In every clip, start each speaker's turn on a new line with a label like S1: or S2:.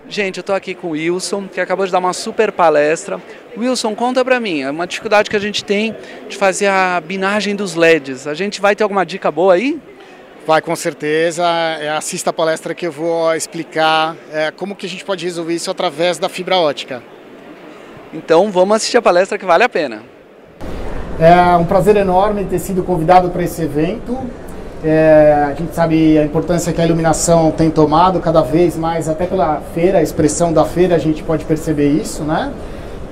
S1: Gente, eu estou aqui com o Wilson, que acabou de dar uma super palestra. Wilson, conta pra mim, é uma dificuldade que a gente tem de fazer a binagem dos LEDs. A gente vai ter alguma dica boa aí?
S2: Vai, com certeza. Assista a palestra que eu vou explicar como que a gente pode resolver isso através da fibra ótica.
S1: Então vamos assistir a palestra que vale a pena.
S2: É um prazer enorme ter sido convidado para esse evento. A gente sabe a importância que a iluminação tem tomado cada vez mais, até pela feira, a expressão da feira, a gente pode perceber isso, né?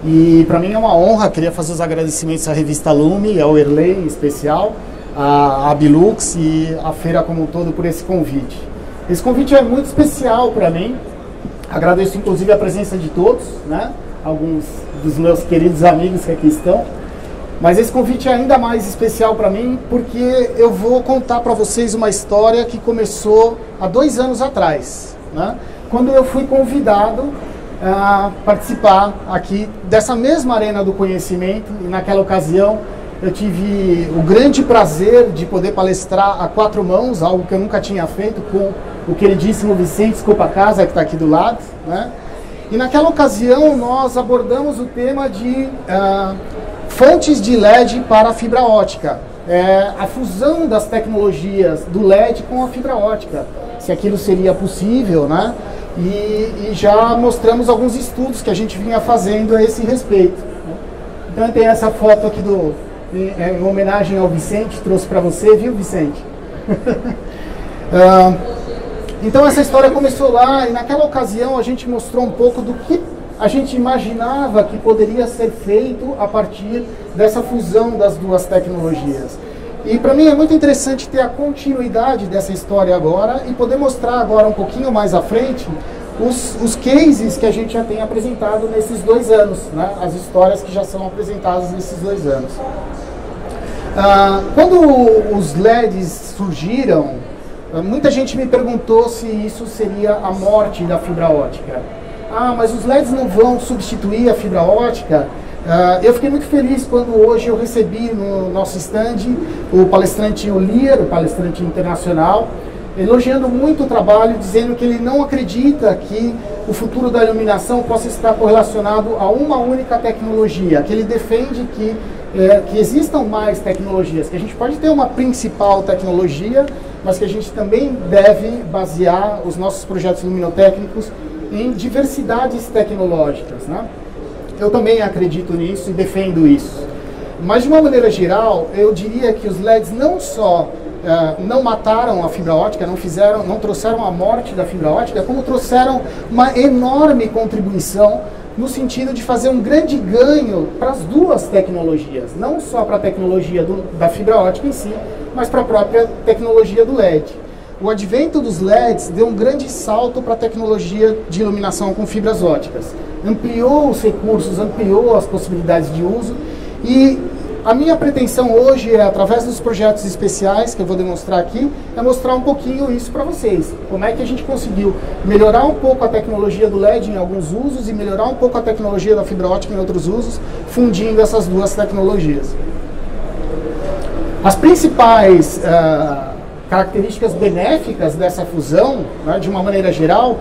S2: E para mim é uma honra, queria fazer os agradecimentos à revista Lume, ao Erley em especial, à Abilux e à feira como um todo por esse convite. Esse convite é muito especial para mim, agradeço inclusive a presença de todos, né? Alguns dos meus queridos amigos que aqui estão. Mas esse convite é ainda mais especial para mim porque eu vou contar para vocês uma história que começou há 2 anos atrás, né? Quando eu fui convidado a participar aqui dessa mesma Arena do Conhecimento, e naquela ocasião eu tive o grande prazer de poder palestrar a 4 mãos, algo que eu nunca tinha feito, com o queridíssimo Vicente Scopacasa, que está aqui do lado, né? E naquela ocasião nós abordamos o tema de fontes de LED para a fibra ótica, a fusão das tecnologias do LED com a fibra ótica, se aquilo seria possível, né? E já mostramos alguns estudos que a gente vinha fazendo a esse respeito. Então tem essa foto aqui em homenagem ao Vicente, trouxe para você, viu, Vicente? Então essa história começou lá e naquela ocasião a gente mostrou um pouco do que a gente imaginava que poderia ser feito a partir dessa fusão das duas tecnologias. E para mim é muito interessante ter a continuidade dessa história agora e poder mostrar agora um pouquinho mais à frente os cases que a gente já tem apresentado nesses 2 anos, né? As histórias que já são apresentadas nesses 2 anos. Quando os LEDs surgiram, muita gente me perguntou se isso seria a morte da fibra ótica. Mas os LEDs não vão substituir a fibra ótica? Eu fiquei muito feliz quando hoje eu recebi no nosso stand o palestrante Olier, o palestrante internacional, elogiando muito o trabalho, dizendo que ele não acredita que o futuro da iluminação possa estar correlacionado a uma única tecnologia, que ele defende que existam mais tecnologias, que a gente pode ter uma principal tecnologia, mas que a gente também deve basear os nossos projetos luminotécnicos em diversidades tecnológicas, né? Eu também acredito nisso e defendo isso. Mas de uma maneira geral, eu diria que os LEDs não só não mataram a fibra ótica, não trouxeram a morte da fibra ótica, como trouxeram uma enorme contribuição no sentido de fazer um grande ganho para as duas tecnologias, não só para a tecnologia da fibra ótica em si, mas para a própria tecnologia do LED. O advento dos LEDs deu um grande salto para a tecnologia de iluminação com fibras óticas. Ampliou os recursos, ampliou as possibilidades de uso e a minha pretensão hoje através dos projetos especiais que eu vou demonstrar aqui, é mostrar um pouquinho isso para vocês. Como é que a gente conseguiu melhorar um pouco a tecnologia do LED em alguns usos e melhorar um pouco a tecnologia da fibra ótica em outros usos, fundindo essas duas tecnologias. As principais características benéficas dessa fusão, né, de uma maneira geral,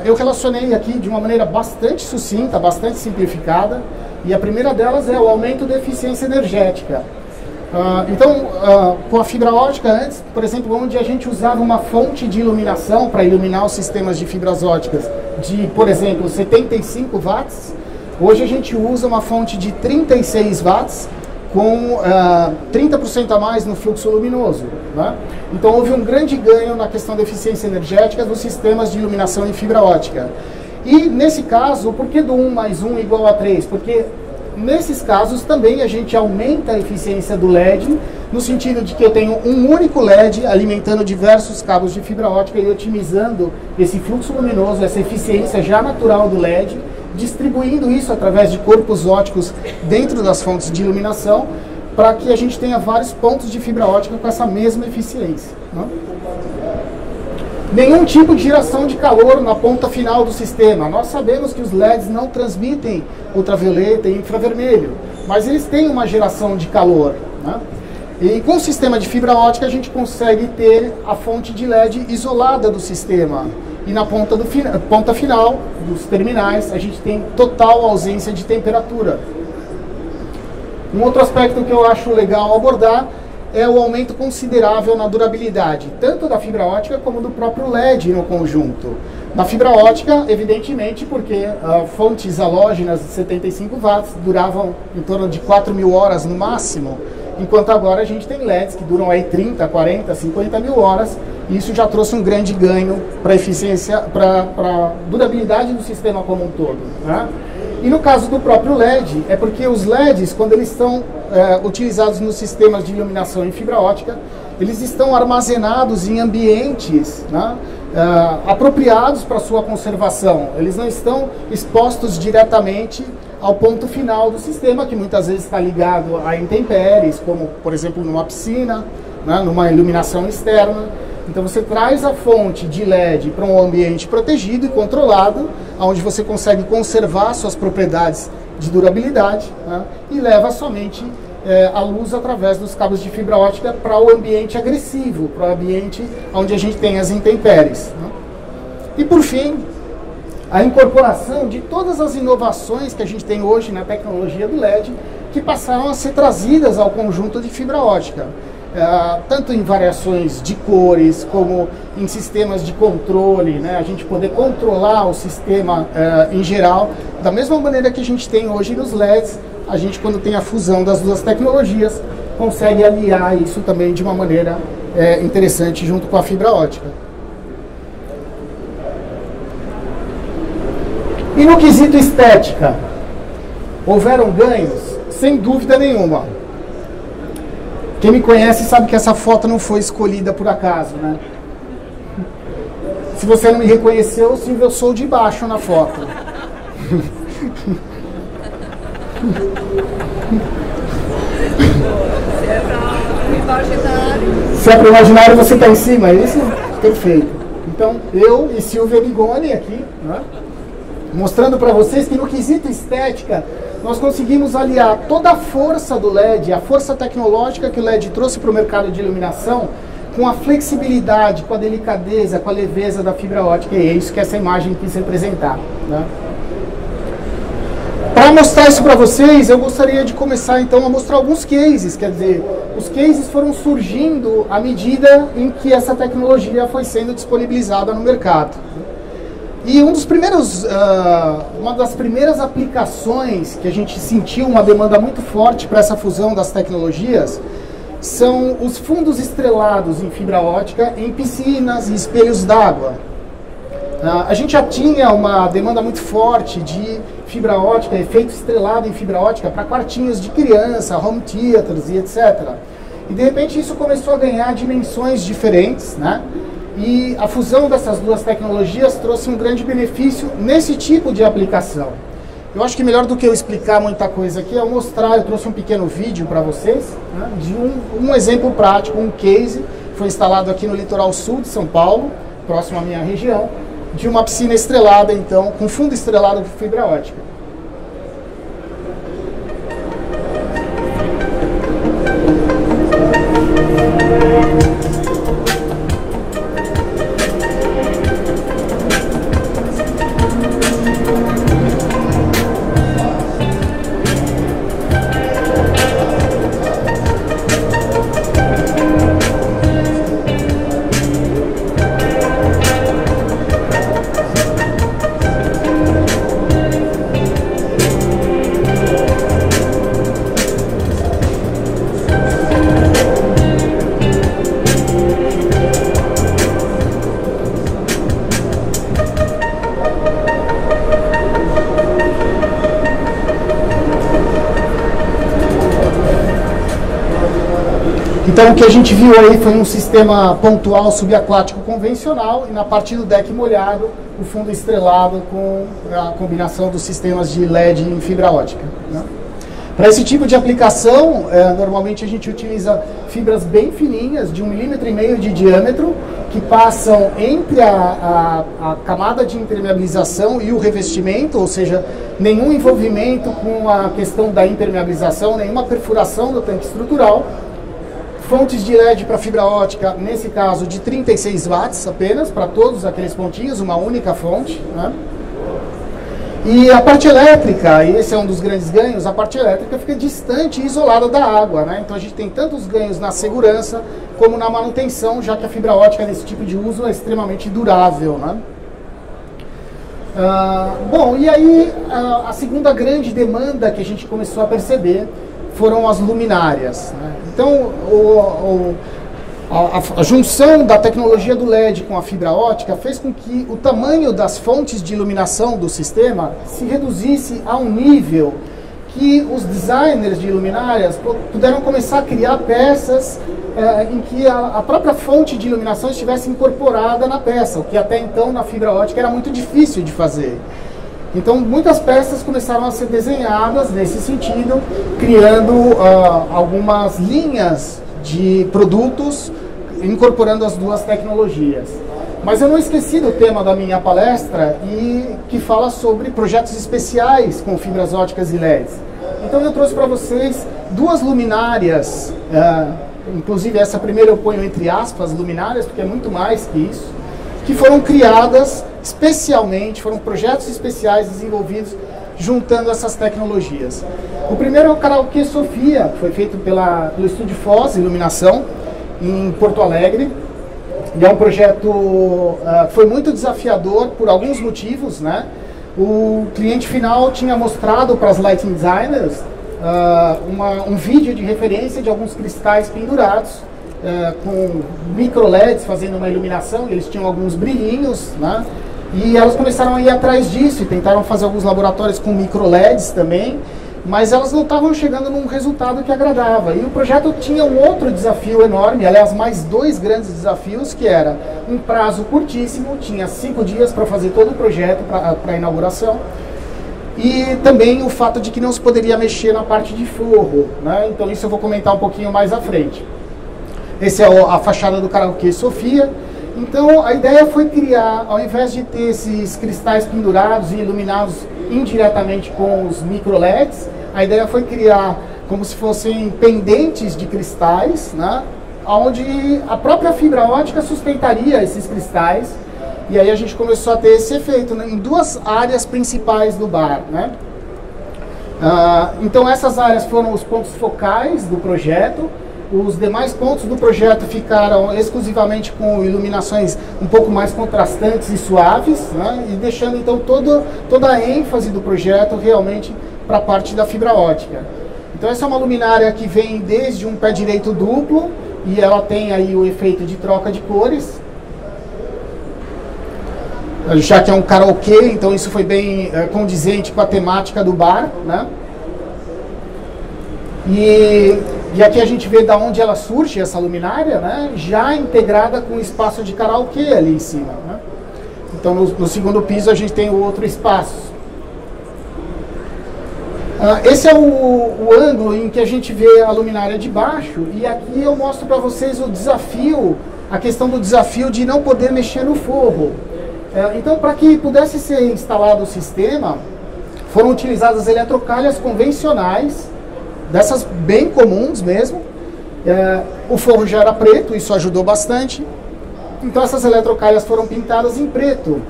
S2: eu relacionei aqui de uma maneira bastante sucinta, bastante simplificada, e a primeira delas é o aumento da eficiência energética. Com a fibra ótica antes, por exemplo, onde a gente usava uma fonte de iluminação para iluminar os sistemas de fibras óticas de, por exemplo, 75 watts, hoje a gente usa uma fonte de 36 watts, com 30% a mais no fluxo luminoso, né? Então houve um grande ganho na questão da eficiência energética dos sistemas de iluminação em fibra ótica. E nesse caso, por que do 1 mais 1 igual a 3? Porque nesses casos também a gente aumenta a eficiência do LED, no sentido de que eu tenho um único LED alimentando diversos cabos de fibra ótica e otimizando esse fluxo luminoso, essa eficiência já natural do LED, distribuindo isso através de corpos óticos dentro das fontes de iluminação, para que a gente tenha vários pontos de fibra ótica com essa mesma eficiência, né? Nenhum tipo de geração de calor na ponta final do sistema. Nós sabemos que os LEDs não transmitem ultravioleta e infravermelho, mas eles têm uma geração de calor, né? E com o sistema de fibra ótica a gente consegue ter a fonte de LED isolada do sistema. e na ponta final dos terminais a gente tem total ausência de temperatura. Um outro aspecto que eu acho legal abordar é o aumento considerável na durabilidade, tanto da fibra ótica como do próprio LED no conjunto. Na fibra ótica, evidentemente, porque fontes halógenas de 75 watts duravam em torno de 4.000 horas no máximo, enquanto agora a gente tem LEDs que duram aí 30, 40, 50 mil horas, e isso já trouxe um grande ganho para a eficiência, para a durabilidade do sistema como um todo, né? E no caso do próprio LED, é porque os LEDs, quando eles estão utilizados nos sistemas de iluminação em fibra ótica, eles estão armazenados em ambientes, né, apropriados para sua conservação. Eles não estão expostos diretamente ao ponto final do sistema, que muitas vezes está ligado a intempéries, como, por exemplo, numa piscina, né, numa iluminação externa. Então você traz a fonte de LED para um ambiente protegido e controlado, onde você consegue conservar suas propriedades de durabilidade, né, e leva somente a luz através dos cabos de fibra ótica para o ambiente agressivo, para o ambiente onde a gente tem as intempéries, né. E por fim, a incorporação de todas as inovações que a gente tem hoje na tecnologia do LED, que passaram a ser trazidas ao conjunto de fibra ótica. Tanto em variações de cores, como em sistemas de controle, né? A gente poder controlar o sistema em geral, da mesma maneira que a gente tem hoje nos LEDs, a gente, quando tem a fusão das duas tecnologias, consegue aliar isso também de uma maneira interessante junto com a fibra ótica. E no quesito estética, houveram ganhos? Sem dúvida nenhuma. Quem me conhece sabe que essa foto não foi escolhida por acaso, né? Se você não me reconheceu, Silvio, eu sou de baixo na foto. Se é para o imaginário, você está em cima, é isso? Perfeito. Então, eu e Silvia Bigoni aqui, né, mostrando para vocês que no quesito estética, nós conseguimos aliar toda a força do LED, a força tecnológica que o LED trouxe para o mercado de iluminação, com a flexibilidade, com a delicadeza, com a leveza da fibra ótica. E é isso que essa imagem quis representar, né? Para mostrar isso para vocês, eu gostaria de começar então a mostrar alguns cases. Quer dizer, os cases foram surgindo à medida em que essa tecnologia foi sendo disponibilizada no mercado. E uma das primeiras aplicações que a gente sentiu uma demanda muito forte para essa fusão das tecnologias são os fundos estrelados em fibra ótica em piscinas e espelhos d'água. A gente já tinha uma demanda muito forte de fibra ótica, efeito estrelado em fibra ótica para quartinhos de criança, home theaters e etc. E de repente isso começou a ganhar dimensões diferentes, né? E a fusão dessas duas tecnologias trouxe um grande benefício nesse tipo de aplicação. Eu acho que melhor do que eu explicar muita coisa aqui, eu trouxe um pequeno vídeo para vocês, né, de um exemplo prático, um case, que foi instalado aqui no litoral sul de São Paulo, próximo à minha região, de uma piscina estrelada, então, com fundo estrelado de fibra ótica. Então o que a gente viu aí foi um sistema pontual subaquático convencional e na parte do deck molhado o fundo estrelado com a combinação dos sistemas de LED em fibra ótica, né? Para esse tipo de aplicação, normalmente a gente utiliza fibras bem fininhas, de 1,5 mm de diâmetro, que passam entre a camada de impermeabilização e o revestimento, ou seja, nenhum envolvimento com a questão da impermeabilização, nenhuma perfuração do tanque estrutural. fontes de LED para fibra ótica, nesse caso de 36 watts apenas, para todos aqueles pontinhos, uma única fonte, né? E a parte elétrica, e esse é um dos grandes ganhos, a parte elétrica fica distante e isolada da água, né? Então a gente tem tantos ganhos na segurança como na manutenção, já que a fibra ótica nesse tipo de uso é extremamente durável, né? Bom, e aí a segunda grande demanda que a gente começou a perceber foram as luminárias, né? Então a junção da tecnologia do LED com a fibra ótica fez com que o tamanho das fontes de iluminação do sistema se reduzisse a um nível que os designers de luminárias puderam começar a criar peças em que a própria fonte de iluminação estivesse incorporada na peça, o que até então na fibra ótica era muito difícil de fazer. Então muitas peças começaram a ser desenhadas nesse sentido, criando algumas linhas de produtos incorporando as duas tecnologias. Mas eu não esqueci do tema da minha palestra, e que fala sobre projetos especiais com fibras óticas e LEDs. Então eu trouxe para vocês duas luminárias, inclusive essa primeira eu ponho entre aspas, luminárias, porque é muito mais que isso, que foram criadas especialmente, foram projetos especiais desenvolvidos juntando essas tecnologias. O primeiro é o Karaokê Sofia, que foi feito pelo Estúdio Foz Iluminação, em Porto Alegre. E é um projeto que foi muito desafiador por alguns motivos, né? O cliente final tinha mostrado para as lighting designers um vídeo de referência de alguns cristais pendurados, com micro LEDs fazendo uma iluminação, eles tinham alguns brilhinhos, né? E elas começaram a ir atrás disso e tentaram fazer alguns laboratórios com micro LEDs também, mas elas não estavam chegando num resultado que agradava. E o projeto tinha um outro desafio enorme, aliás, mais dois grandes desafios, que era um prazo curtíssimo, tinha 5 dias para fazer todo o projeto para a inauguração, e também o fato de que não se poderia mexer na parte de forro, né? Então isso eu vou comentar um pouquinho mais à frente. Esse é a fachada do Karaokê Sofia. Então a ideia foi criar, ao invés de ter esses cristais pendurados e iluminados indiretamente com os micro LEDs, a ideia foi criar como se fossem pendentes de cristais, né, onde a própria fibra ótica sustentaria esses cristais, e aí a gente começou a ter esse efeito, né, em duas áreas principais do bar, né? Então essas áreas foram os pontos focais do projeto. Os demais pontos do projeto ficaram exclusivamente com iluminações um pouco mais contrastantes e suaves, né? E deixando então toda a ênfase do projeto realmente para a parte da fibra ótica. Então essa é uma luminária que vem desde um pé direito duplo, e ela tem aí o efeito de troca de cores, já que é um karaokê, então isso foi bem condizente com a temática do bar, né? E aqui a gente vê da onde ela surge, essa luminária, né, já integrada com o espaço de karaokê ali em cima, né? Então no segundo piso a gente tem o outro espaço. Esse é o ângulo em que a gente vê a luminária de baixo, e aqui eu mostro para vocês o desafio, a questão do desafio de não poder mexer no forro. Então, para que pudesse ser instalado o sistema, foram utilizadas eletrocalhas convencionais, dessas bem comuns mesmo. O forro já era preto, isso ajudou bastante. Então essas eletrocalhas foram pintadas em preto.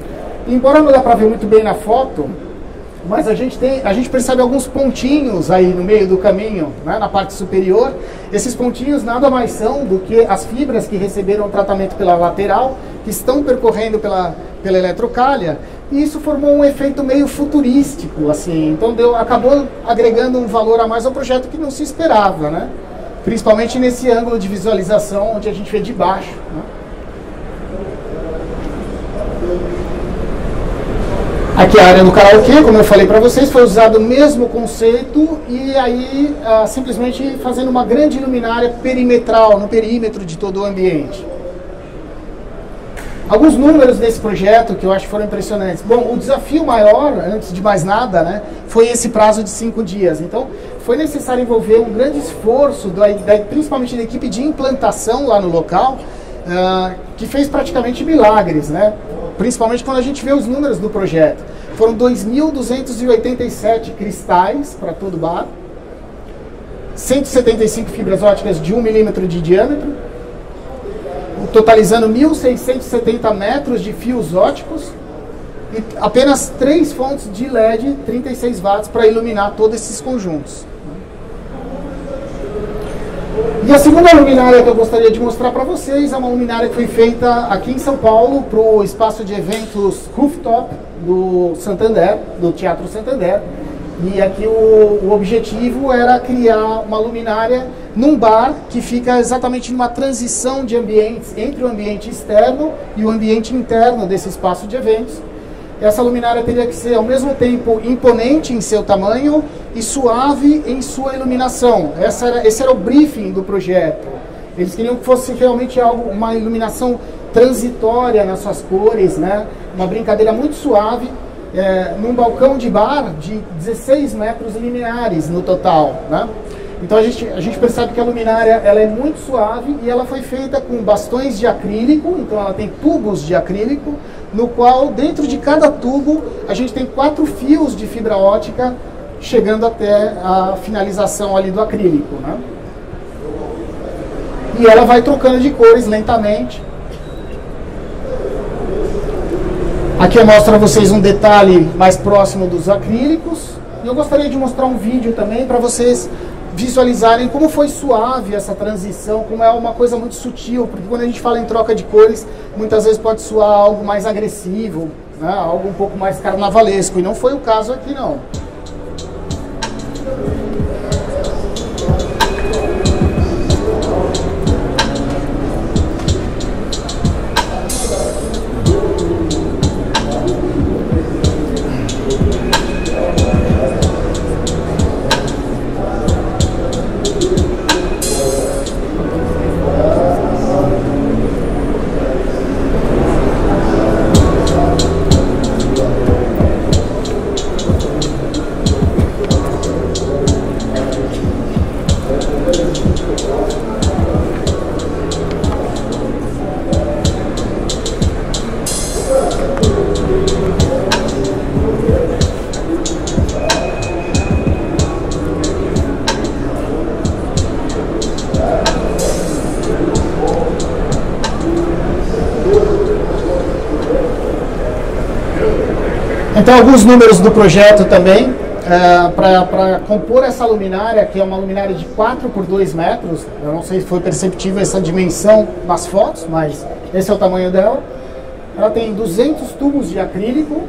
S2: Embora não dá para ver muito bem na foto, mas a gente percebe alguns pontinhos aí no meio do caminho, né, na parte superior. Esses pontinhos nada mais são do que as fibras que receberam tratamento pela lateral, que estão percorrendo pela eletrocalha, e isso formou um efeito meio futurístico, assim. Então acabou agregando um valor a mais ao projeto que não se esperava, né? Principalmente nesse ângulo de visualização onde a gente vê de baixo, né? Aqui a área do karaokê, como eu falei para vocês, foi usado o mesmo conceito, e aí simplesmente fazendo uma grande luminária perimetral no perímetro de todo o ambiente. Alguns números desse projeto que eu acho que foram impressionantes. Bom, o desafio maior, antes de mais nada, né, foi esse prazo de 5 dias. Então, foi necessário envolver um grande esforço, principalmente da equipe de implantação lá no local, que fez praticamente milagres, né? Principalmente quando a gente vê os números do projeto. Foram 2.287 cristais para todo o bar. 175 fibras óticas de 1 milímetro de diâmetro, totalizando 1.670 metros de fios óticos e apenas 3 fontes de LED 36 watts para iluminar todos esses conjuntos. E a segunda luminária que eu gostaria de mostrar para vocês é uma luminária que foi feita aqui em São Paulo para o espaço de eventos Rooftop do Santander, do Teatro Santander. E aqui o objetivo era criar uma luminária num bar que fica exatamente numa transição de ambientes entre o ambiente externo e o ambiente interno desse espaço de eventos. Essa luminária teria que ser ao mesmo tempo imponente em seu tamanho e suave em sua iluminação. Esse era o briefing do projeto. Eles queriam que fosse realmente uma iluminação transitória nas suas cores, né? Uma brincadeira muito suave, num balcão de bar de 16 metros lineares no total, né? Então a gente percebe que a luminária ela é muito suave e ela foi feita com bastões de acrílico, então ela tem tubos de acrílico, no qual dentro de cada tubo a gente tem 4 fios de fibra ótica chegando até a finalização ali do acrílico, né? E ela vai trocando de cores lentamente. Aqui eu mostro para vocês um detalhe mais próximo dos acrílicos. E eu gostaria de mostrar um vídeo também para vocês visualizarem como foi suave essa transição, como é uma coisa muito sutil, porque quando a gente fala em troca de cores, muitas vezes pode soar algo mais agressivo, né? Algo um pouco mais carnavalesco, e não foi o caso aqui não. Então, alguns números do projeto também, para compor essa luminária, que é uma luminária de 4 por 2 metros, eu não sei se foi perceptível essa dimensão nas fotos, mas esse é o tamanho dela. Ela tem 200 tubos de acrílico,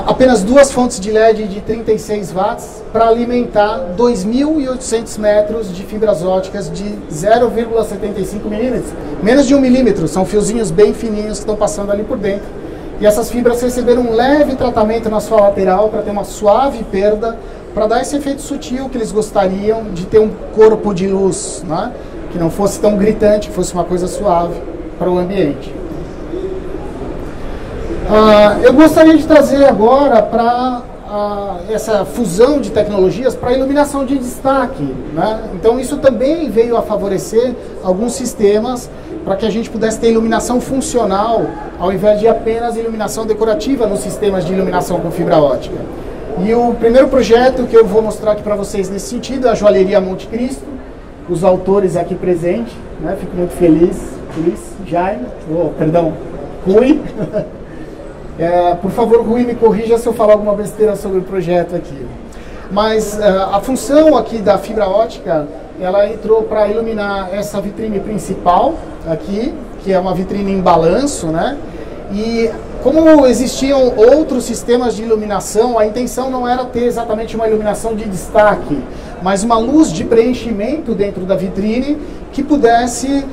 S2: apenas 2 fontes de LED de 36 watts para alimentar 2.800 metros de fibras óticas de 0,75 milímetros, menos de 1 milímetro, são fiozinhos bem fininhos que estão passando ali por dentro. E essas fibras receberam um leve tratamento na sua lateral para ter uma suave perda, para dar esse efeito sutil que eles gostariam de ter um corpo de luz, né? Que não fosse tão gritante, que fosse uma coisa suave para o ambiente. Eu gostaria de trazer agora para essa fusão de tecnologias para iluminação de destaque, né? Então isso também veio a favorecer alguns sistemas para que a gente pudesse ter iluminação funcional ao invés de apenas iluminação decorativa nos sistemas de iluminação com fibra ótica. E o primeiro projeto que eu vou mostrar aqui para vocês nesse sentido é a Joalheria Monte Cristo, os autores aqui presentes, né? Fico muito feliz, Jaime, Rui. Por favor, Rui, me corrija se eu falar alguma besteira sobre o projeto aqui. Mas a função aqui da fibra ótica, ela entrou para iluminar essa vitrine principal aqui, que é uma vitrine em balanço, né? E como existiam outros sistemas de iluminação, a intenção não era ter exatamente uma iluminação de destaque, mas uma luz de preenchimento dentro da vitrine que pudesse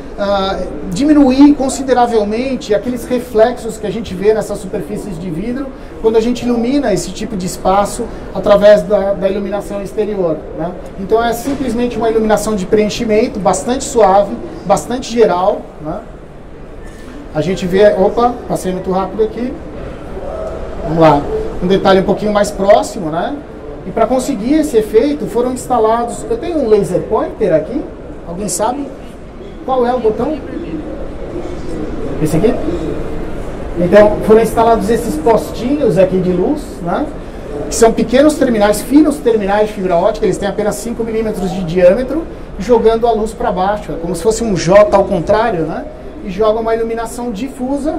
S2: diminuir consideravelmente aqueles reflexos que a gente vê nessas superfícies de vidro quando a gente ilumina esse tipo de espaço através da iluminação exterior, né? Então é simplesmente uma iluminação de preenchimento bastante suave, bastante geral, né? A gente vê, opa, passei muito rápido aqui, vamos lá, um detalhe um pouquinho mais próximo, né? E para conseguir esse efeito foram instalados, eu tenho um laser pointer aqui, alguém sabe qual é o botão? Esse aqui? Então foram instalados esses postinhos aqui de luz, né? que são pequenos terminais, finos terminais de fibra ótica, eles têm apenas 5 milímetros de diâmetro, jogando a luz para baixo, como se fosse um J ao contrário, né? E joga uma iluminação difusa,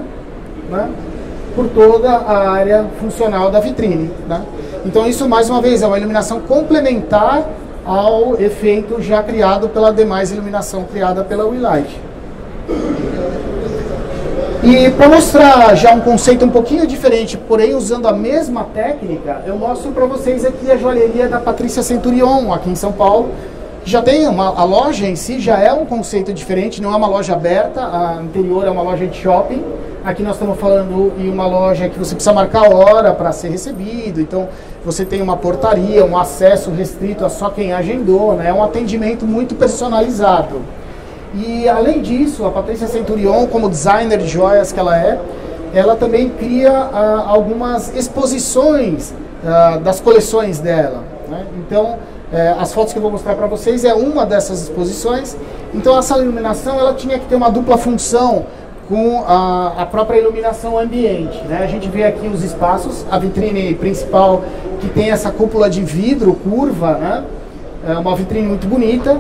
S2: né, por toda a área funcional da vitrine, né? Então isso, mais uma vez, é uma iluminação complementar ao efeito já criado pela demais iluminação criada pela Wi-Light. E para mostrar já um conceito um pouquinho diferente, porém usando a mesma técnica, eu mostro para vocês aqui a joalheria da Patrícia Centurion, aqui em São Paulo. Já tem a loja em si, já é um conceito diferente, não é uma loja aberta, a anterior é uma loja de shopping. Aqui nós estamos falando em uma loja que você precisa marcar hora para ser recebido, então você tem uma portaria, um acesso restrito a só quem agendou, né? É um atendimento muito personalizado. E além disso, a Patrícia Centurion, como designer de joias que ela também cria algumas exposições das coleções dela, né? Então, as fotos que eu vou mostrar para vocês é uma dessas exposições. Então essa iluminação ela tinha que ter uma dupla função com a própria iluminação ambiente, né? A gente vê aqui os espaços, a vitrine principal que tem essa cúpula de vidro curva, né? É uma vitrine muito bonita.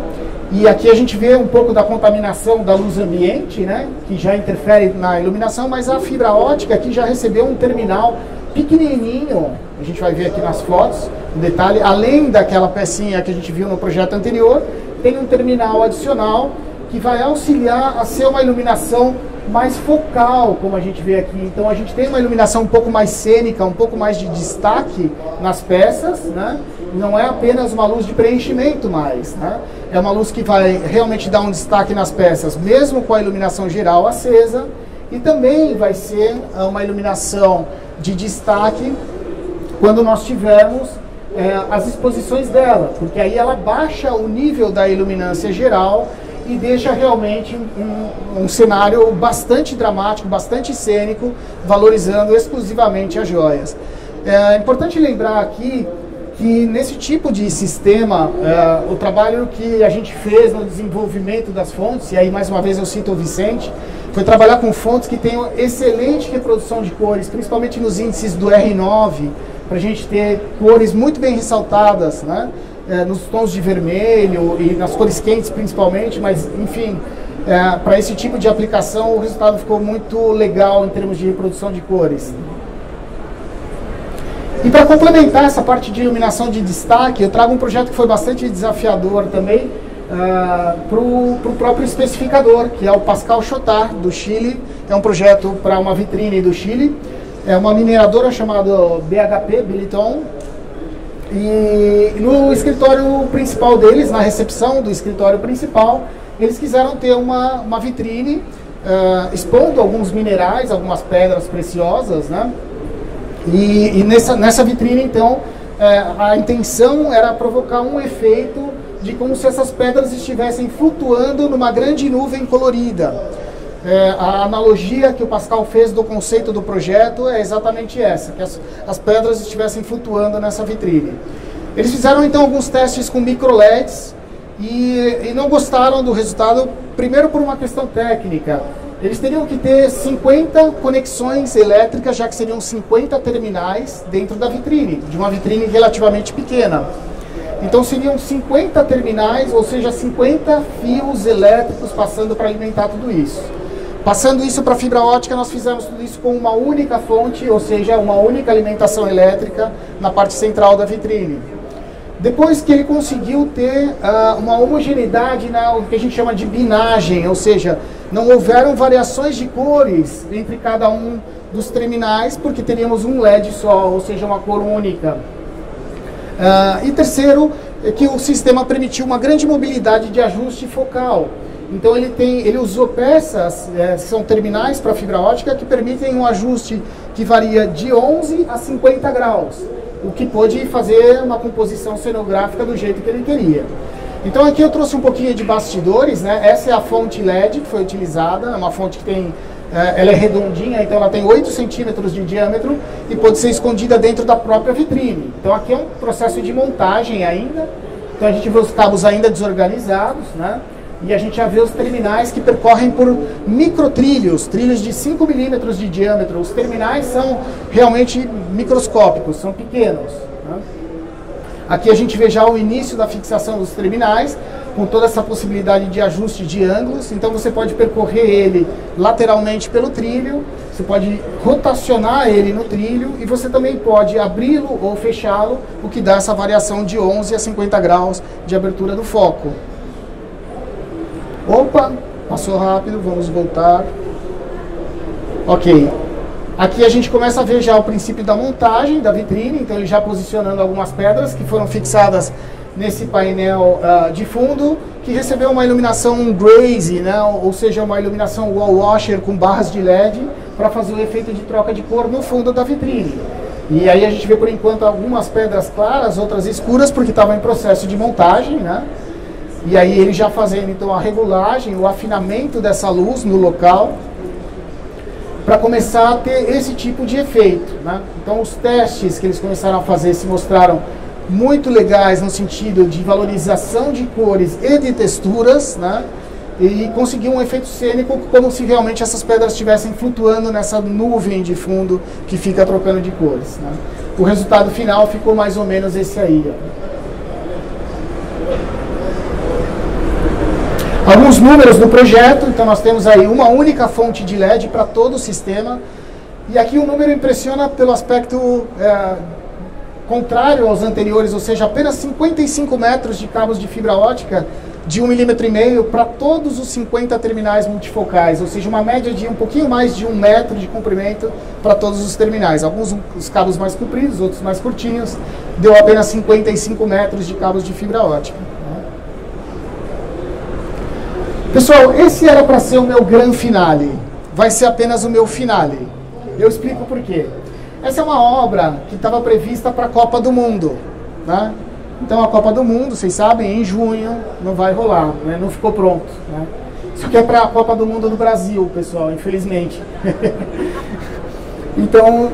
S2: E aqui a gente vê um pouco da contaminação da luz ambiente, né, que já interfere na iluminação, mas a fibra ótica aqui já recebeu um terminal pequenininho, a gente vai ver aqui nas fotos, um detalhe, além daquela pecinha que a gente viu no projeto anterior, tem um terminal adicional que vai auxiliar a ser uma iluminação mais focal, como a gente vê aqui. Então a gente tem uma iluminação um pouco mais cênica, um pouco mais de destaque nas peças, né? Não é apenas uma luz de preenchimento mais, né? É uma luz que vai realmente dar um destaque nas peças, mesmo com a iluminação geral acesa, e também vai ser uma iluminação de destaque quando nós tivermos as exposições dela, porque aí ela baixa o nível da iluminância geral e deixa realmente um cenário bastante dramático, bastante cênico, valorizando exclusivamente as joias. É importante lembrar aqui que nesse tipo de sistema, o trabalho que a gente fez no desenvolvimento das fontes, e aí mais uma vez eu cito o Vicente, foi trabalhar com fontes que tenham excelente reprodução de cores, principalmente nos índices do R9, para a gente ter cores muito bem ressaltadas, né? Nos tons de vermelho e nas cores quentes principalmente, mas enfim, para esse tipo de aplicação o resultado ficou muito legal em termos de reprodução de cores. E para complementar essa parte de iluminação de destaque, eu trago um projeto que foi bastante desafiador também para o próprio especificador, que é o Pascal Chotard, do Chile. É um projeto para uma vitrine do Chile. É uma mineradora chamada BHP, Billiton. E no escritório principal deles, na recepção do escritório principal, eles quiseram ter uma vitrine expondo alguns minerais, algumas pedras preciosas, né? E nessa vitrine, então, a intenção era provocar um efeito de como se essas pedras estivessem flutuando numa grande nuvem colorida. A analogia que o Pascal fez do conceito do projeto é exatamente essa, que as pedras estivessem flutuando nessa vitrine. Eles fizeram então alguns testes com micro LEDs e não gostaram do resultado, primeiro por uma questão técnica. Eles teriam que ter 50 conexões elétricas, já que seriam 50 terminais dentro da vitrine, de uma vitrine relativamente pequena. Então seriam 50 terminais, ou seja, 50 fios elétricos passando para alimentar tudo isso. Passando isso para fibra ótica, nós fizemos tudo isso com uma única fonte, ou seja, uma única alimentação elétrica na parte central da vitrine. Depois que ele conseguiu ter uma homogeneidade o que a gente chama de binagem, ou seja, não houveram variações de cores entre cada um dos terminais, porque teríamos um LED só, ou seja, uma cor única. E terceiro, é que o sistema permitiu uma grande mobilidade de ajuste focal. Então ele usou peças, são terminais para fibra ótica, que permitem um ajuste que varia de 11 a 50 graus, o que pôde fazer uma composição cenográfica do jeito que ele queria. Então aqui eu trouxe um pouquinho de bastidores, né? Essa é a fonte LED que foi utilizada, é uma fonte que tem, ela é redondinha, então ela tem 8 centímetros de diâmetro e pode ser escondida dentro da própria vitrine. Então aqui é um processo de montagem ainda, então a gente vê os cabos ainda desorganizados, né? E a gente já vê os terminais que percorrem por microtrilhos, trilhos de 5 milímetros de diâmetro. Os terminais são realmente microscópicos, são pequenos, né? Aqui a gente vê já o início da fixação dos terminais, com toda essa possibilidade de ajuste de ângulos. Então você pode percorrer ele lateralmente pelo trilho, você pode rotacionar ele no trilho e você também pode abri-lo ou fechá-lo, o que dá essa variação de 11 a 50 graus de abertura do foco. Opa, passou rápido, vamos voltar. Ok. Aqui a gente começa a ver já o princípio da montagem da vitrine, então ele já posicionando algumas pedras que foram fixadas nesse painel de fundo, que recebeu uma iluminação Graze, né? Ou seja, uma iluminação wall washer com barras de LED para fazer o efeito de troca de cor no fundo da vitrine. E aí a gente vê por enquanto algumas pedras claras, outras escuras, porque estavam em processo de montagem, né? E aí ele já fazendo então a regulagem, o afinamento dessa luz no local, para começar a ter esse tipo de efeito, né? Então os testes que eles começaram a fazer se mostraram muito legais no sentido de valorização de cores e de texturas, né? E conseguiu um efeito cênico como se realmente essas pedras estivessem flutuando nessa nuvem de fundo que fica trocando de cores, né? O resultado final ficou mais ou menos esse aí, ó. Alguns números do projeto, então nós temos aí uma única fonte de LED para todo o sistema. E aqui o número impressiona pelo aspecto contrário aos anteriores, ou seja, apenas 55 metros de cabos de fibra ótica de 1,5 mm para todos os 50 terminais multifocais, ou seja, uma média de um pouquinho mais de 1 metro de comprimento para todos os terminais. Alguns os cabos mais compridos, outros mais curtinhos, deu apenas 55 metros de cabos de fibra ótica. Pessoal, esse era para ser o meu grande finale, vai ser apenas o meu finale. Eu explico por quê. Essa é uma obra que estava prevista para a Copa do Mundo, né? Então a Copa do Mundo, vocês sabem, em junho não vai rolar, né? Não ficou pronto, né? Isso aqui é para a Copa do Mundo do Brasil, pessoal, infelizmente. Então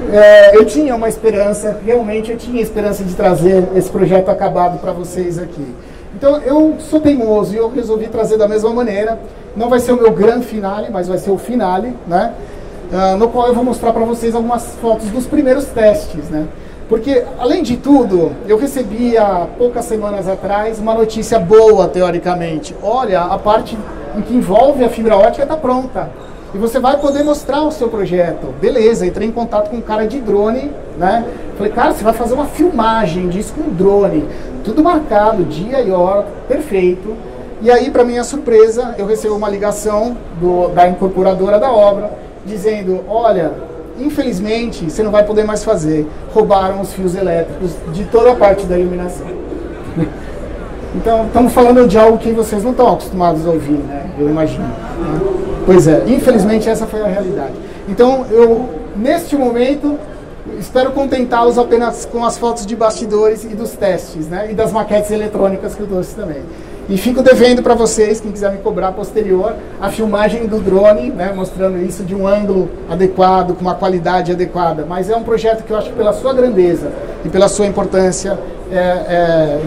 S2: eu tinha uma esperança, realmente eu tinha esperança de trazer esse projeto acabado para vocês aqui. Então eu sou teimoso e eu resolvi trazer da mesma maneira. Não vai ser o meu grande finale, mas vai ser o finale, né? No qual eu vou mostrar para vocês algumas fotos dos primeiros testes, né? Porque, além de tudo, eu recebi há poucas semanas atrás uma notícia boa, teoricamente. Olha, a parte em que envolve a fibra ótica está pronta. E você vai poder mostrar o seu projeto. Beleza, entrei em contato com um cara de drone, né? Falei, cara, você vai fazer uma filmagem disso com drone. Tudo marcado, dia e hora, perfeito. E aí, para minha surpresa, eu recebo uma ligação da incorporadora da obra, dizendo, olha, infelizmente, você não vai poder mais fazer. Roubaram os fios elétricos de toda a parte da iluminação. Então, estamos falando de algo que vocês não estão acostumados a ouvir, né? Eu imagino, né? Pois é, infelizmente essa foi a realidade. Então, eu, neste momento, espero contentá-los apenas com as fotos de bastidores e dos testes, né? E das maquetes eletrônicas que eu trouxe também. E fico devendo para vocês, quem quiser me cobrar posterior, a filmagem do drone, né? Mostrando isso de um ângulo adequado, com uma qualidade adequada. Mas é um projeto que eu acho que pela sua grandeza e pela sua importância,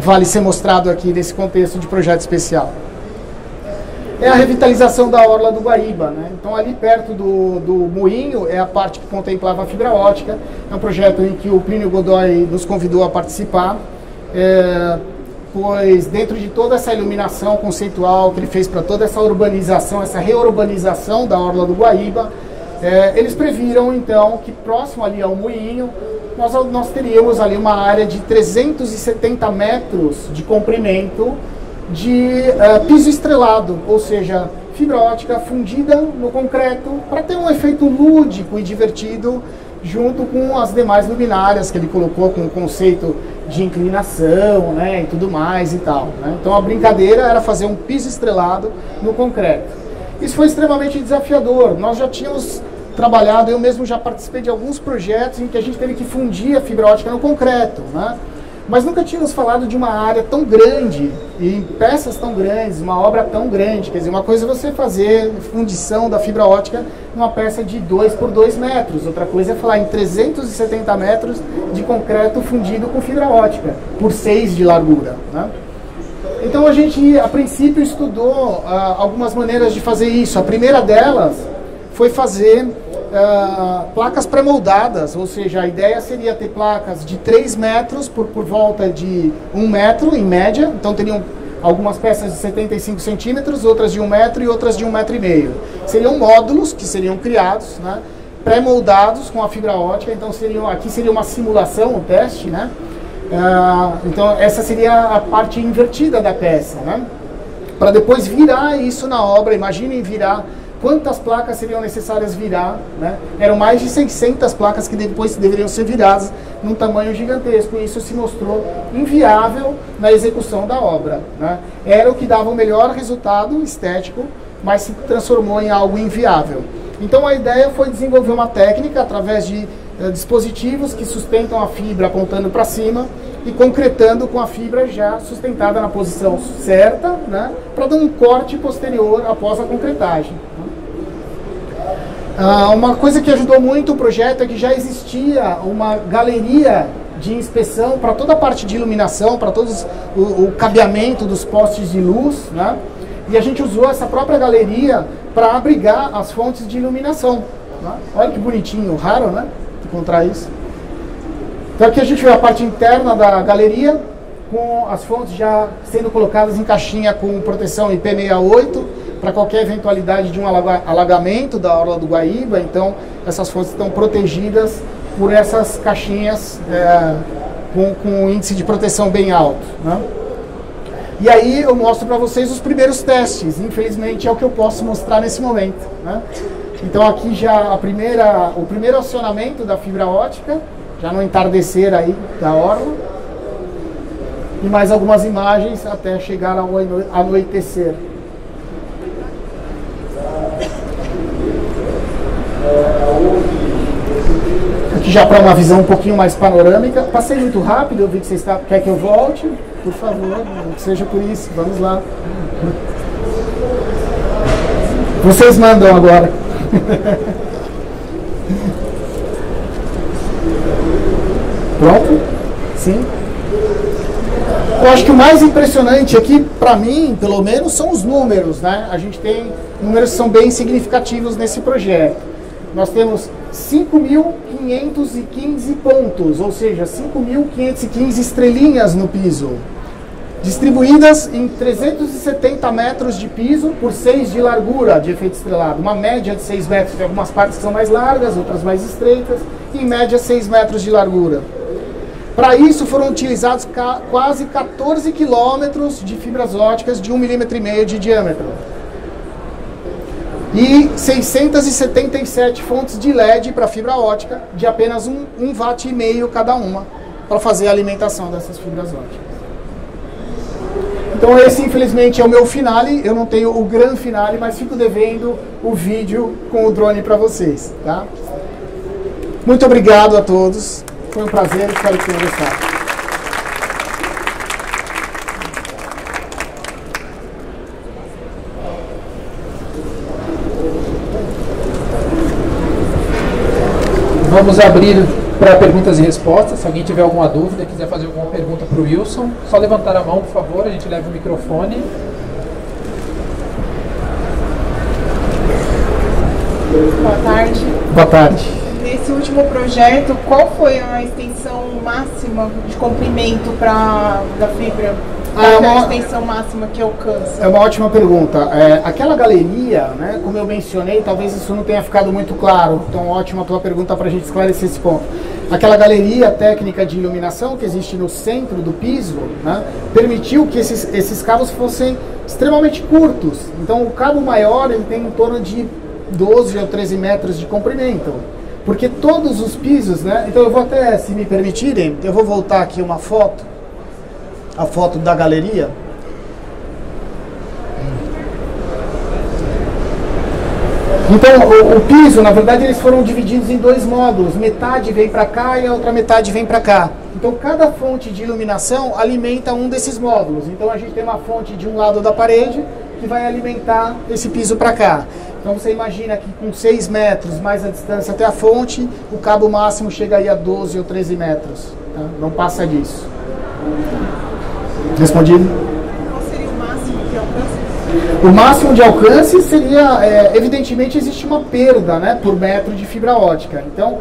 S2: vale ser mostrado aqui nesse contexto de projeto especial. É a revitalização da orla do Guaíba, né? Então ali perto do moinho é a parte que contemplava a fibra ótica. É um projeto em que o Plínio Godoy nos convidou a participar, pois dentro de toda essa iluminação conceitual que ele fez para toda essa urbanização, essa reurbanização da orla do Guaíba, eles previram então que próximo ali ao moinho nós teríamos ali uma área de 370 metros de comprimento de piso estrelado, ou seja, fibra ótica fundida no concreto para ter um efeito lúdico e divertido junto com as demais luminárias que ele colocou com o conceito de inclinação, né, e tudo mais e tal, né? Então a brincadeira era fazer um piso estrelado no concreto. Isso foi extremamente desafiador. Nós já tínhamos trabalhado, eu mesmo já participei de alguns projetos em que a gente teve que fundir a fibra ótica no concreto, né? Mas nunca tínhamos falado de uma área tão grande, e em peças tão grandes, uma obra tão grande. Quer dizer, uma coisa é você fazer fundição da fibra ótica numa peça de 2 por 2 metros. Outra coisa é falar em 370 metros de concreto fundido com fibra ótica, por 6 de largura, né? Então a gente, a princípio, estudou algumas maneiras de fazer isso. A primeira delas foi fazer placas pré-moldadas, ou seja, a ideia seria ter placas de 3 metros por volta de 1 metro, em média. Então teriam algumas peças de 75 centímetros, outras de 1 metro e outras de 1,5 metro. Seriam módulos que seriam criados, né, pré-moldados com a fibra ótica. Então aqui seria uma simulação, um teste, né? Então essa seria a parte invertida da peça, né? Para depois virar isso na obra. Imaginem virar quantas placas seriam necessárias virar, né? Eram mais de 600 placas que depois deveriam ser viradas num tamanho gigantesco, e isso se mostrou inviável na execução da obra, né? Era o que dava o melhor resultado estético, mas se transformou em algo inviável. Então a ideia foi desenvolver uma técnica através de dispositivos que sustentam a fibra apontando para cima e concretando com a fibra já sustentada na posição certa, né, para dar um corte posterior após a concretagem. Uma coisa que ajudou muito o projeto é que já existia uma galeria de inspeção para toda a parte de iluminação, para todo o cabeamento dos postes de luz, né, e a gente usou essa própria galeria para abrigar as fontes de iluminação, né. Olha que bonitinho, raro, né, encontrar isso. Então aqui a gente vê a parte interna da galeria, com as fontes já sendo colocadas em caixinha com proteção IP68, para qualquer eventualidade de um alagamento da orla do Guaíba. Então essas fontes estão protegidas por essas caixinhas com um índice de proteção bem alto, né? E aí eu mostro para vocês os primeiros testes. Infelizmente é o que eu posso mostrar nesse momento, né? Então aqui já o primeiro acionamento da fibra ótica, já no entardecer aí da orla, e mais algumas imagens até chegar ao anoitecer. Aqui já para uma visão um pouquinho mais panorâmica. Passei muito rápido, eu vi que vocês quer que eu volte? Por favor, não que seja por isso, vamos lá. Vocês mandam agora. Pronto? Sim. Eu acho que o mais impressionante aqui, para mim, pelo menos, são os números, né? A gente tem números que são bem significativos nesse projeto. Nós temos 5.515 pontos, ou seja, 5.515 estrelinhas no piso, distribuídas em 370 metros de piso por 6 de largura de efeito estrelado. Uma média de 6 metros, tem algumas partes que são mais largas, outras mais estreitas, e em média 6 metros de largura. Para isso foram utilizados quase 14 quilômetros de fibras óticas de 1,5 mm de diâmetro. E 677 fontes de LED para fibra ótica, de apenas 1,5 watt cada uma, para fazer a alimentação dessas fibras óticas. Então esse, infelizmente, é o meu finale. Eu não tenho o grande finale, mas fico devendo o vídeo com o drone para vocês, tá? Muito obrigado a todos. Foi um prazer, espero que tenham gostado.
S3: Vamos abrir para perguntas e respostas. Se alguém tiver alguma dúvida, quiser fazer alguma pergunta para o Wilson, só levantar a mão, por favor, a gente leva o microfone.
S4: Boa tarde.
S2: Boa tarde.
S4: Nesse último projeto, qual foi a extensão máxima de comprimento da fibra? Qual é a extensão máxima que alcança?
S2: É uma ótima pergunta. Aquela galeria, né, como eu mencionei, talvez isso não tenha ficado muito claro. Então, ótima a tua pergunta para a gente esclarecer esse ponto. Aquela galeria técnica de iluminação que existe no centro do piso, né, permitiu que esses cabos fossem extremamente curtos. Então, o cabo maior ele tem em torno de 12 ou 13 metros de comprimento. Porque todos os pisos, né? Então eu vou até, se me permitirem, eu vou voltar aqui uma foto, a foto da galeria. Então o piso, na verdade, eles foram divididos em 2 módulos. Metade vem para cá e a outra metade vem para cá. Então cada fonte de iluminação alimenta um desses módulos. Então a gente tem uma fonte de um lado da parede que vai alimentar esse piso para cá. Então você imagina que com 6 metros mais a distância até a fonte, o cabo máximo chega aí a 12 ou 13 metros. Tá? Não passa disso. Respondido?
S4: Qual seria
S2: O máximo de alcance seria, evidentemente, existe uma perda, né, por metro de fibra ótica. Então,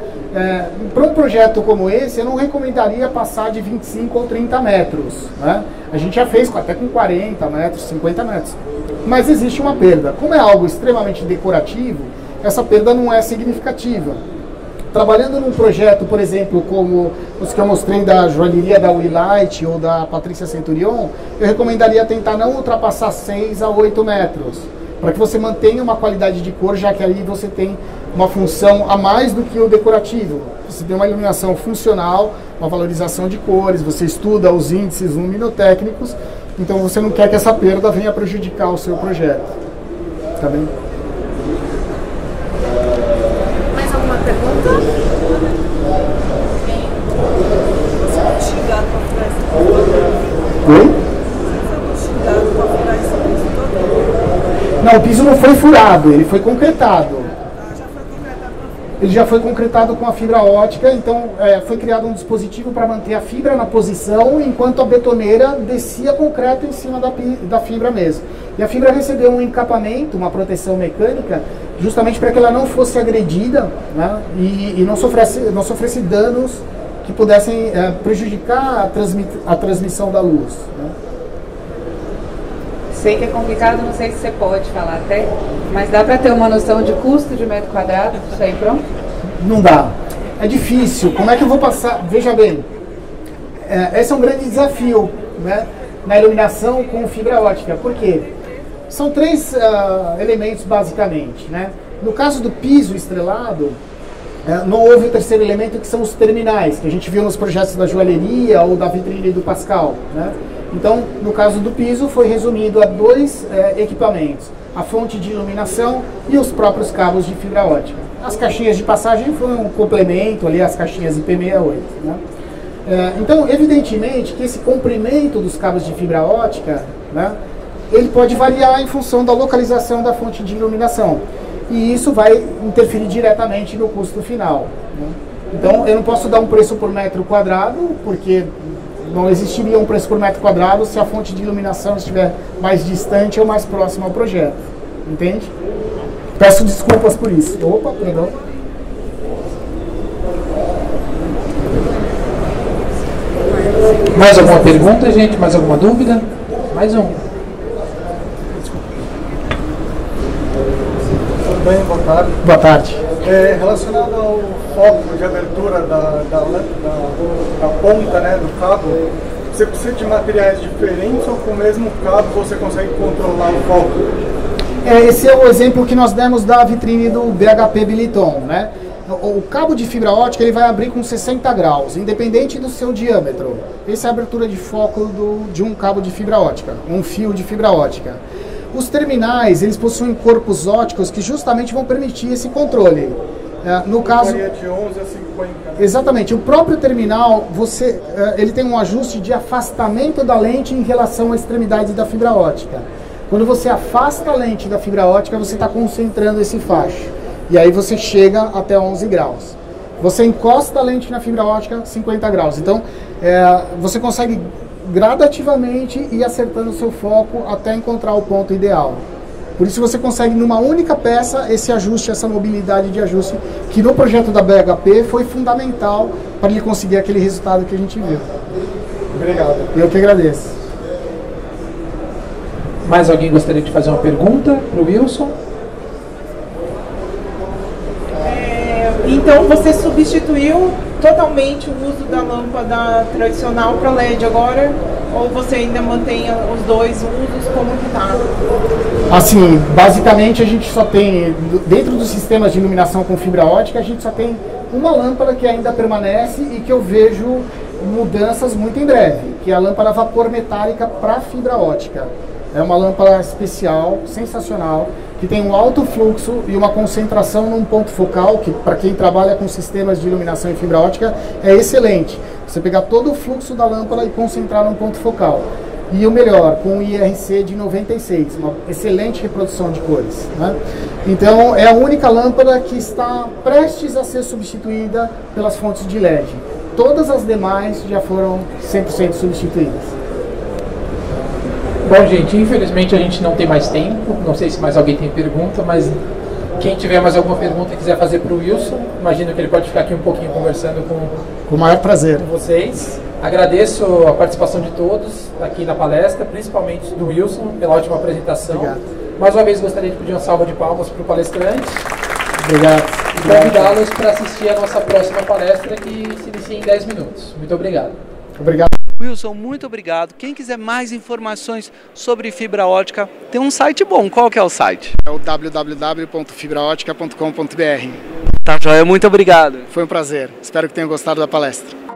S2: para um projeto como esse, eu não recomendaria passar de 25 ou 30 metros. Né? A gente já fez até com 40 metros, 50 metros. Mas existe uma perda. Como é algo extremamente decorativo, essa perda não é significativa. Trabalhando num projeto, por exemplo, como os que eu mostrei da joalheria da Willite ou da Patrícia Centurion, eu recomendaria tentar não ultrapassar 6 a 8 metros, para que você mantenha uma qualidade de cor, já que ali você tem uma função a mais do que o decorativo. Você tem uma iluminação funcional, uma valorização de cores, você estuda os índices luminotécnicos, então você não quer que essa perda venha prejudicar o seu projeto. Tá bem?
S5: Mais alguma pergunta?
S2: Oi? Não, o piso não foi furado, ele foi concretado. Ele já foi concretado com a fibra ótica, então foi criado um dispositivo para manter a fibra na posição, enquanto a betoneira descia concreto em cima da fibra mesmo. E a fibra recebeu um encapamento, uma proteção mecânica, justamente para que ela não fosse agredida, né, e não sofresse danos que pudessem prejudicar a transmissão da luz. Né.
S6: Sei que é complicado, não sei se você pode falar até, mas dá para ter uma noção de custo de metro quadrado disso aí pronto?
S2: Não dá. É difícil. Como é que eu vou passar? Veja bem, esse é um grande desafio, né, na iluminação com fibra ótica. Por quê? São três elementos basicamente. Né? No caso do piso estrelado, não houve o terceiro elemento, que são os terminais, que a gente viu nos projetos da joalheria ou da vitrine do Pascal. Né? Então, no caso do piso, foi resumido a dois equipamentos: a fonte de iluminação e os próprios cabos de fibra ótica. As caixinhas de passagem foram um complemento ali, as caixinhas IP68. Né? Então, evidentemente que esse comprimento dos cabos de fibra ótica, né, ele pode variar em função da localização da fonte de iluminação. E isso vai interferir diretamente no custo final. Né? Então, eu não posso dar um preço por metro quadrado, porque não existiria um preço por metro quadrado se a fonte de iluminação estiver mais distante ou mais próxima ao projeto. Entende? Peço desculpas por isso. Opa, perdão.
S3: Mais alguma pergunta, gente? Mais alguma dúvida? Mais um.
S7: Tudo bem? Boa tarde.
S2: Boa tarde.
S7: Relacionado ao foco de abertura da ponta, né, do cabo, você precisa de materiais diferentes ou com o mesmo cabo você consegue controlar o foco?
S2: Esse é o exemplo que nós demos da vitrine do BHP Billiton, né? O cabo de fibra ótica ele vai abrir com 60 graus, independente do seu diâmetro. Essa é a abertura de foco de um cabo de fibra ótica, um fio de fibra ótica. Os terminais, eles possuem corpos óticos que justamente vão permitir esse controle. No caso,
S7: de 11 a 50.
S2: Exatamente. O próprio terminal, ele tem um ajuste de afastamento da lente em relação à extremidade da fibra ótica. Quando você afasta a lente da fibra ótica, você está concentrando esse facho. E aí você chega até 11 graus. Você encosta a lente na fibra ótica, 50 graus. Então, você consegue gradativamente ir acertando o seu foco até encontrar o ponto ideal. Por isso você consegue, numa única peça, esse ajuste, essa mobilidade de ajuste, que no projeto da BHP foi fundamental para ele conseguir aquele resultado que a gente viu.
S7: Obrigado.
S2: Eu que agradeço.
S3: Mais alguém gostaria de fazer uma pergunta para o Wilson?
S4: Então você substituiu totalmente o uso da lâmpada tradicional para LED agora? Ou você ainda mantém os dois usos como que está?
S2: Assim, basicamente a gente só tem, dentro dos sistemas de iluminação com fibra ótica, a gente só tem uma lâmpada que ainda permanece e que eu vejo mudanças muito em breve, que é a lâmpada vapor metálica para fibra ótica. É uma lâmpada especial, sensacional, que tem um alto fluxo e uma concentração num ponto focal, que para quem trabalha com sistemas de iluminação em fibra ótica é excelente. Você pegar todo o fluxo da lâmpada e concentrar num ponto focal. E o melhor, com o IRC de 96, uma excelente reprodução de cores. Né? Então é a única lâmpada que está prestes a ser substituída pelas fontes de LED. Todas as demais já foram 100% substituídas.
S3: Bom, gente, infelizmente a gente não tem mais tempo. Não sei se mais alguém tem pergunta, mas quem tiver mais alguma pergunta e quiser fazer para o Wilson, imagino que ele pode ficar aqui um pouquinho conversando com
S2: o maior prazer
S3: com vocês. Agradeço a participação de todos aqui na palestra, principalmente do Wilson, pela ótima apresentação.
S2: Obrigado.
S3: Mais uma vez gostaria de pedir uma salva de palmas para o palestrante.
S2: Obrigado.
S3: E convidá-los para assistir a nossa próxima palestra, que se inicia em 10 minutos. Muito obrigado.
S2: Obrigado.
S1: Wilson, muito obrigado. Quem quiser mais informações sobre fibra ótica, tem um site bom. Qual que é o site?
S2: É o www.fibraotica.com.br.
S1: Tá joia, muito obrigado.
S2: Foi um prazer. Espero que tenham gostado da palestra.